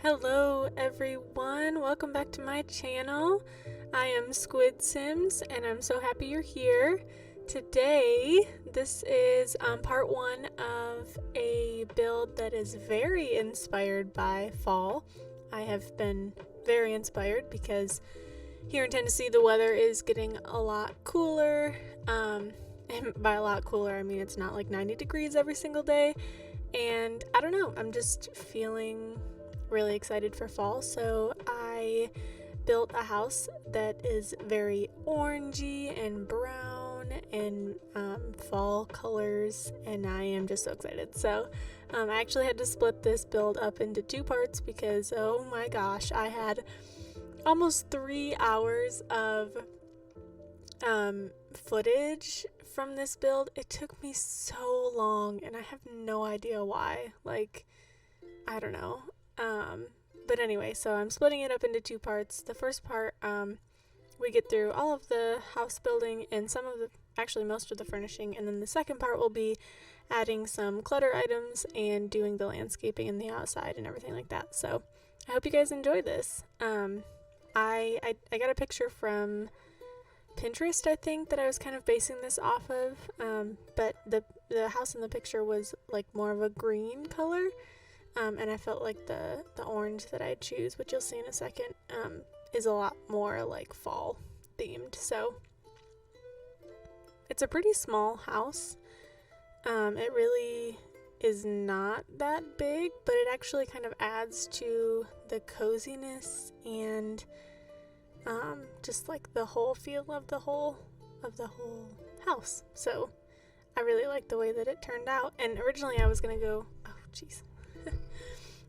Hello everyone, welcome back to my channel. I am Squid Sims and I'm so happy you're here. Today, this is part one of a build that is very inspired by fall. I have been very inspired because here in Tennessee the weather is getting a lot cooler. And by a lot cooler I mean it's not like 90 degrees every single day. And I don't know, I'm just feeling really excited for fall, so I built a house that is very orangey and brown and fall colors, and I am just so excited. So I actually had to split this build up into two parts because oh my gosh, I had almost 3 hours of footage from this build. It took me so long and I have no idea why. Like, I don't know. But anyway, so I'm splitting it up into two parts. The first part, we get through all of the house building and actually most of the furnishing, and then the second part will be adding some clutter items and doing the landscaping and the outside and everything like that. So I hope you guys enjoy this. I got a picture from Pinterest, I think, that I was kind of basing this off of, but the house in the picture was like more of a green color. And I felt like the orange that I choose, which you'll see in a second, is a lot more like fall themed. So it's a pretty small house. It really is not that big, but it actually kind of adds to the coziness and just like the whole feel of the whole house. So I really like the way that it turned out. And originally I was gonna go,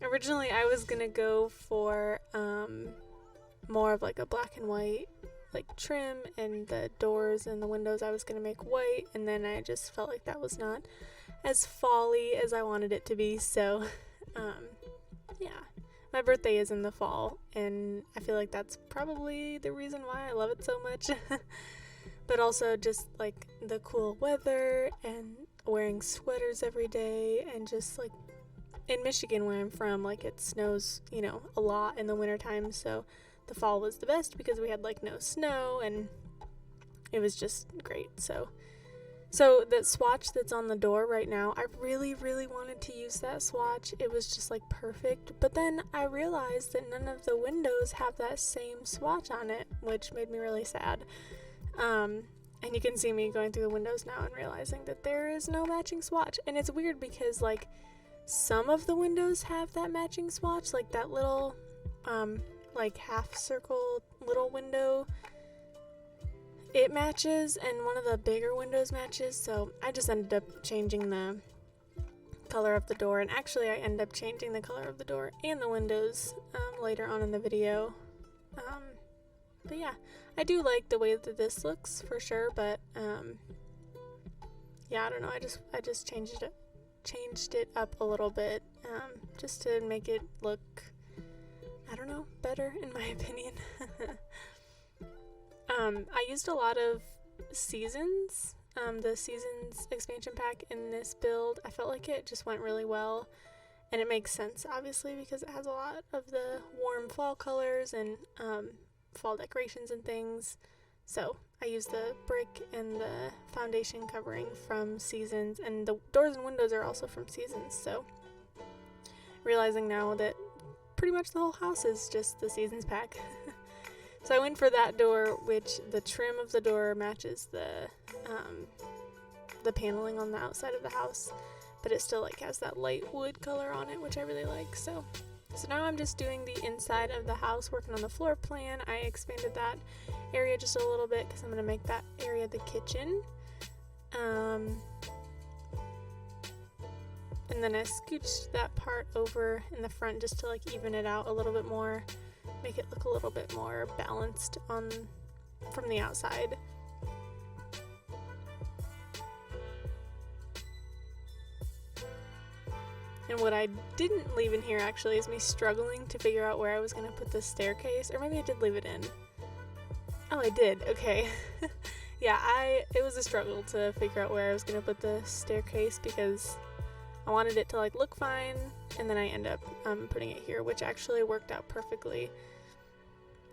Originally, I was gonna go for more of like a black and white like trim, and the doors and the windows I was gonna make white, and then I just felt like that was not as fall-y as I wanted it to be. So yeah, my birthday is in the fall, and I feel like that's probably the reason why I love it so much. But also just like the cool weather and wearing sweaters every day, and just like in Michigan where I'm from, like it snows, a lot in the wintertime, so the fall was the best because we had like no snow and it was just great. So the swatch that's on the door right now, I really, really wanted to use that swatch. It was just like perfect, but then I realized that none of the windows have that same swatch on it, which made me really sad. And you can see me going through the windows now and realizing that there is no matching swatch. And it's weird because like some of the windows have that matching swatch, like that little like half circle little window, it matches, and one of the bigger windows matches. So I just ended up changing the color of the door, and actually I ended up changing the color of the door and the windows later on in the video. But yeah, I do like the way that this looks for sure, but yeah, I don't know, I just changed it up a little bit, just to make it look, I don't know, better in my opinion. I used a lot of Seasons, the Seasons expansion pack in this build. I felt like it just went really well, and it makes sense obviously because it has a lot of the warm fall colors and fall decorations and things. So I used the brick and the foundation covering from Seasons, and the doors and windows are also from Seasons. So realizing now that pretty much the whole house is just the Seasons pack. So I went for that door, which the trim of the door matches the paneling on the outside of the house, but it still like has that light wood color on it, which I really like. So now I'm just doing the inside of the house, working on the floor plan. I expanded that area just a little bit because I'm going to make that area the kitchen. And then I scooched that part over in the front just to like even it out a little bit more, make it look a little bit more balanced from the outside. And what I didn't leave in here actually is me struggling to figure out where I was going to put the staircase, or maybe I did leave it in. Oh, I did. Okay. Yeah, it was a struggle to figure out where I was going to put the staircase because I wanted it to like look fine, and then I ended up putting it here, which actually worked out perfectly.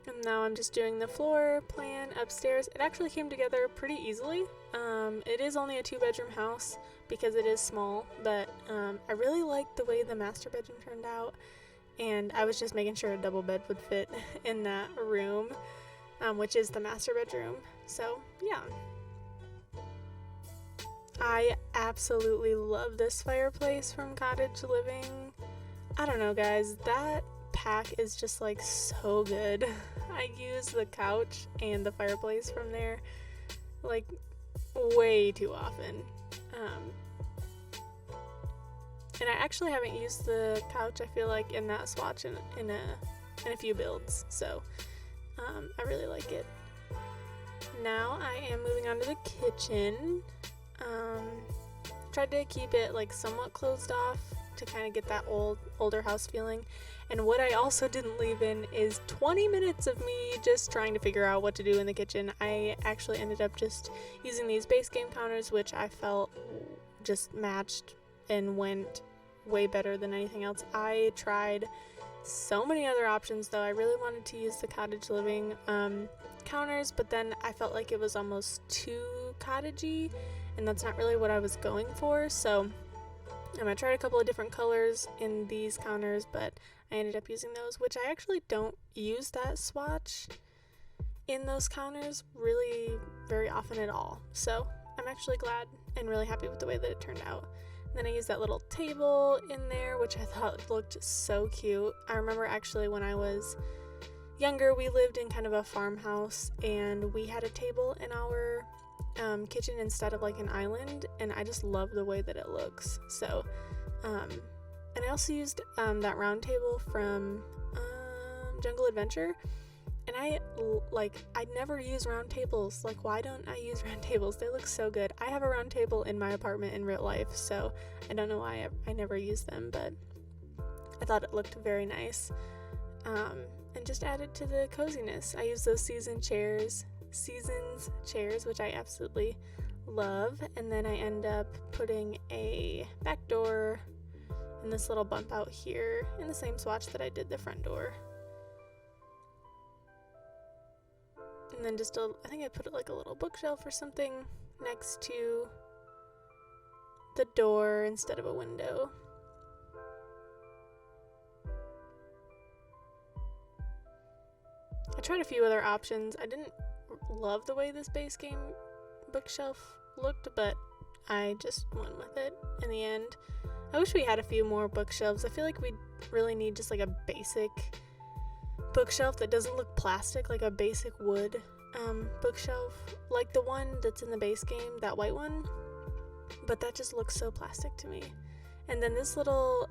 And now I'm just doing the floor plan upstairs. It actually came together pretty easily. It is only a 2-bedroom house because it is small, but I really liked the way the master bedroom turned out, and I was just making sure a double bed would fit in that room, which is the master bedroom. So yeah. I absolutely love this fireplace from Cottage Living. I don't know, guys, that pack is just like so good. I use the couch and the fireplace from there like way too often. And I actually haven't used the couch, I feel like, in that swatch in a few builds, so I really like it. Now I am moving on to the kitchen. Tried to keep it like somewhat closed off to kind of get that older house feeling. And what I also didn't leave in is 20 minutes of me just trying to figure out what to do in the kitchen. I actually ended up just using these base game counters, which I felt just matched and went way better than anything else. I tried so many other options though. I really wanted to use the Cottage Living counters, but then I felt like it was almost too cottagey, and that's not really what I was going for. So I tried a couple of different colors in these counters, but I ended up using those, which I actually don't use that swatch in those counters really very often at all. So I'm actually glad and really happy with the way that it turned out. And then I used that little table in there, which I thought looked so cute. I remember actually when I was younger, we lived in kind of a farmhouse, and we had a table in our kitchen instead of like an island, and I just love the way that it looks. So and I also used that round table from Jungle Adventure, and I never use round tables. Like, why don't I use round tables? They look so good. I have a round table in my apartment in real life, so I don't know why I never use them, but I thought it looked very nice, and just added to the coziness. I use those seasons chairs, which I absolutely love. And then I end up putting a back door and this little bump out here in the same swatch that I did the front door. And then I think I put it like a little bookshelf or something next to the door instead of a window. I tried a few other options. I didn't love the way this base game bookshelf looked, but I just went with it in the end. I wish we had a few more bookshelves. I feel like we really need just like a basic bookshelf that doesn't look plastic, like a basic wood bookshelf, like the one that's in the base game, that white one, but that just looks so plastic to me. And then this little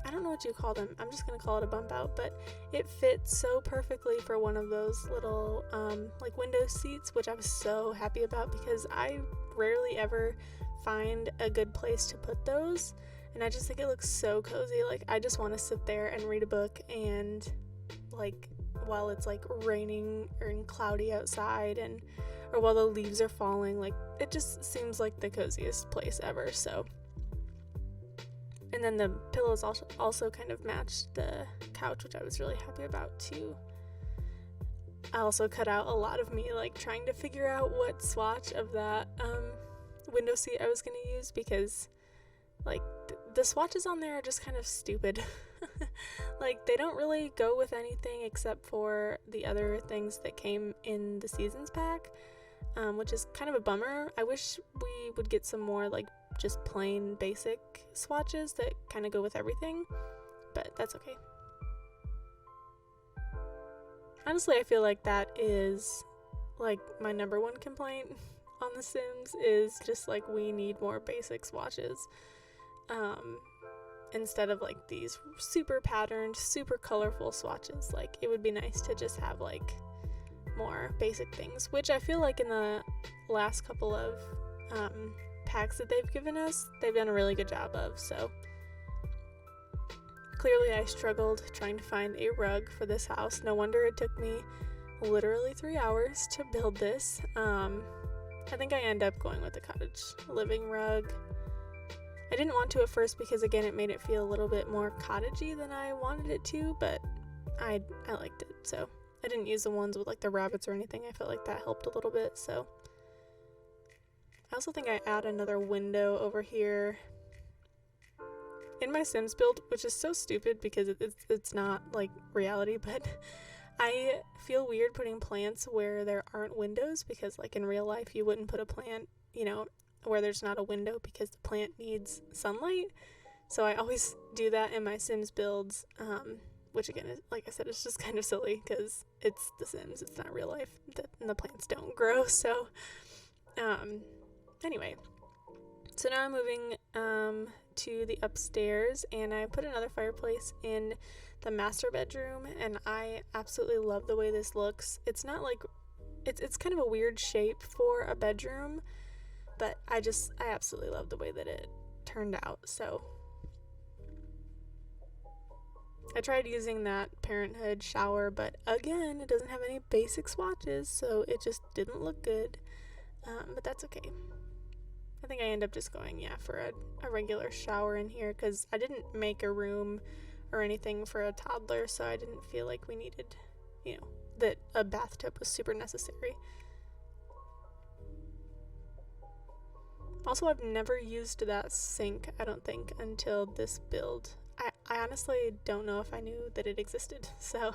I don't know what you call them. I'm just gonna call it a bump out, but it fits so perfectly for one of those little like window seats, which I was so happy about because I rarely ever find a good place to put those, and I just think it looks so cozy. Like, I just want to sit there and read a book, and like while it's like raining or cloudy outside, or while the leaves are falling, like it just seems like the coziest place ever. So. And then the pillows also kind of matched the couch, which I was really happy about too. I also cut out a lot of me like trying to figure out what swatch of that window seat I was going to use, because like the swatches on there are just kind of stupid. Like, they don't really go with anything except for the other things that came in the seasons pack, which is kind of a bummer. I wish we would get some more like just plain basic swatches that kind of go with everything, but that's okay. Honestly, I feel like that is like my number one complaint on The Sims, is just like we need more basic swatches instead of like these super patterned, super colorful swatches. Like, it would be nice to just have like more basic things, which I feel like in the last couple of packs that they've given us, they've done a really good job of. So clearly I struggled trying to find a rug for this house. No wonder it took me literally 3 hours to build this. I think I end up going with the Cottage Living rug. I didn't want to at first because, again, it made it feel a little bit more cottagey than I wanted it to, but I liked it. So I didn't use the ones with like the rabbits or anything. I felt like that helped a little bit. So I also think I add another window over here in my Sims build, which is so stupid because it's not like reality, but I feel weird putting plants where there aren't windows, because like in real life you wouldn't put a plant, where there's not a window, because the plant needs sunlight. So I always do that in my Sims builds, which again, is, like I said, it's just kind of silly because it's The Sims, it's not real life, and the plants don't grow. So anyway, so now I'm moving to the upstairs, and I put another fireplace in the master bedroom, and I absolutely love the way this looks. It's not like, it's kind of a weird shape for a bedroom, but I absolutely love the way that it turned out. So I tried using that Parenthood shower, but again, it doesn't have any basic swatches, so it just didn't look good, but that's okay. I think I end up just going, for a regular shower in here, because I didn't make a room or anything for a toddler, so I didn't feel like we needed, that a bathtub was super necessary. Also, I've never used that sink, I don't think, until this build. I honestly don't know if I knew that it existed, so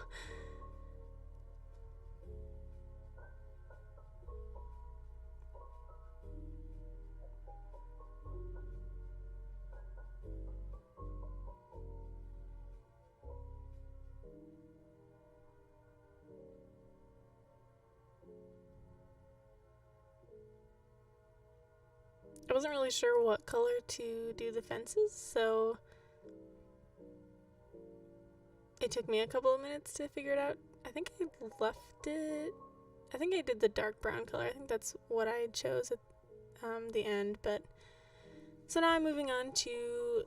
I wasn't really sure what color to do the fences, so it took me a couple of minutes to figure it out. I think I did the dark brown color. I think that's what I chose at the end. But so now I'm moving on to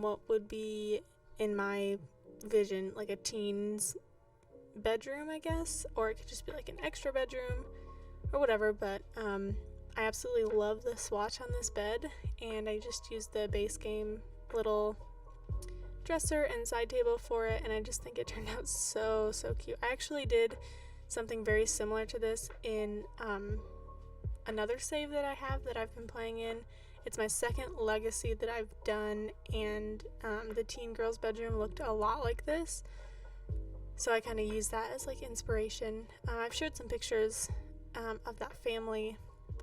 what would be, in my vision, like a teen's bedroom, I guess, or it could just be like an extra bedroom or whatever. But I absolutely love the swatch on this bed, and I just used the base game little dresser and side table for it, and I just think it turned out so cute. I actually did something very similar to this in another save that I have that I've been playing in. It's my second legacy that I've done, and the teen girl's bedroom looked a lot like this, so I kind of used that as like inspiration. I've shared some pictures of that family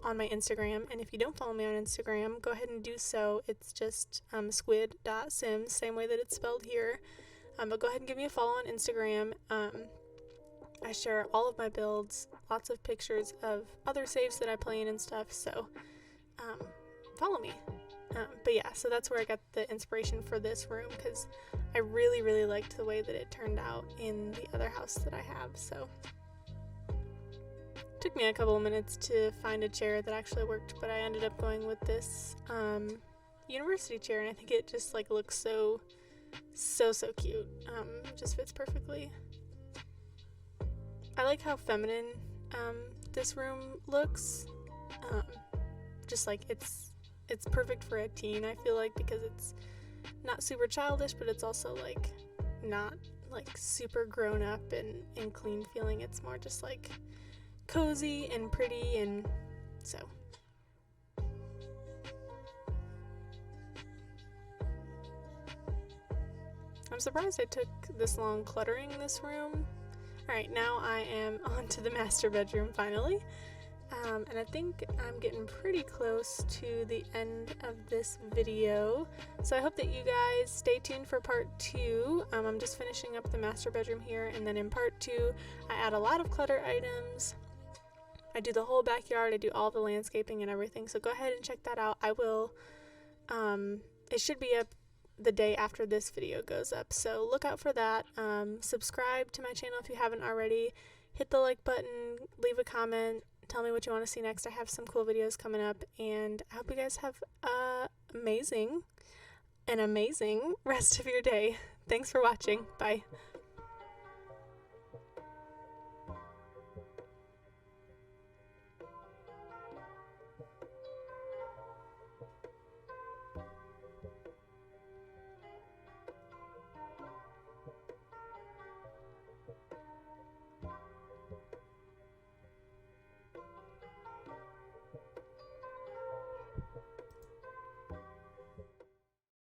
on my Instagram, and if you don't follow me on Instagram, go ahead and do so. It's just squid.sims, same way that it's spelled here, but go ahead and give me a follow on Instagram. I share all of my builds, lots of pictures of other saves that I play in and stuff, so follow me. But yeah, so that's where I got the inspiration for this room, because I really liked the way that it turned out in the other house that I have. So took me a couple of minutes to find a chair that actually worked, but I ended up going with this university chair, and I think it just like looks so cute. Just fits perfectly. I like how feminine this room looks. Just like it's perfect for a teen, I feel like, because it's not super childish, but it's also like not like super grown up and clean feeling. It's more just like cozy and pretty, and so I'm surprised I took this long cluttering this room. Alright, now I am on to the master bedroom finally, and I think I'm getting pretty close to the end of this video, so I hope that you guys stay tuned for part 2. I'm just finishing up the master bedroom here, and then in part 2 I add a lot of clutter items. I do the whole backyard, I do all the landscaping and everything, so go ahead and check that out. I will, it should be up the day after this video goes up, so look out for that. Subscribe to my channel if you haven't already. Hit the like button, leave a comment, tell me what you want to see next. I have some cool videos coming up, and I hope you guys have an amazing rest of your day. Thanks for watching. Bye.